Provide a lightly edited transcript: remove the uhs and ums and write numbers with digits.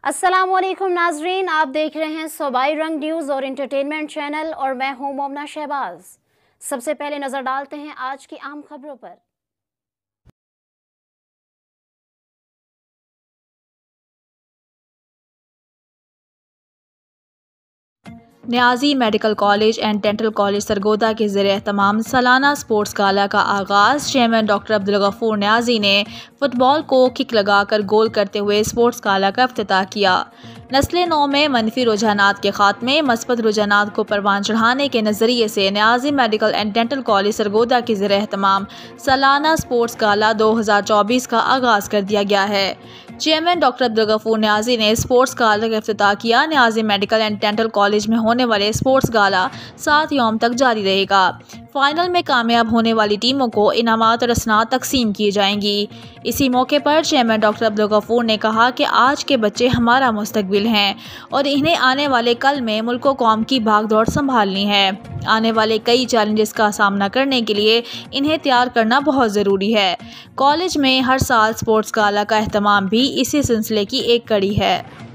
अस्सलामुअलैकुम नाजरीन, आप देख रहे हैं सूबाई रंग न्यूज़ और इंटरटेनमेंट चैनल और मैं हूं मोमना शहबाज। सबसे पहले नजर डालते हैं आज की अहम खबरों पर। Niazi medical college and dental college Sargodha के ज़ेर-ए-एहतमाम सालाना स्पोर्ट्स गाला का आगाज़ चेयरमैन डॉक्टर अब्दुल गफूर न्याजी ने फुटबॉल को किक लगाकर गोल करते हुए स्पोर्ट्स गाला का इफ्तिताह किया। नस्ल नौ में मनफी रुझानात के खात्मे, मस्बत रुझानात को परवान चढ़ाने के नज़रिए से Niazi medical and dental college Sargodha के ज़ेर-ए-एहतमाम सालाना स्पोर्ट्स गाला 2024 का आगाज़ कर दिया गया है। चेयरमैन डॉक्टर अब्दुल गफूर न्याजी ने स्पोर्ट्स गाला का इफ्तिताह किया। Niazi medical and dental college में होने वाले स्पोर्ट्स गाला 7 यौम तक जारी रहेगा। फाइनल में कामयाब होने वाली टीमों को इनामात और असनाद तकसीम की जाएंगी। इसी मौके पर चेयरमैन डॉक्टर अब्दुल गफूर ने कहा कि आज के बच्चे हमारा मुस्तकबिल हैं और इन्हें आने वाले कल में मुल्क व कौम की भागदौड़ संभालनी है। आने वाले कई चैलेंजेस का सामना करने के लिए इन्हें तैयार करना बहुत ज़रूरी है। कॉलेज में हर साल स्पोर्ट्स गाला का एहतमाम भी इसी सिलसिले की एक कड़ी है।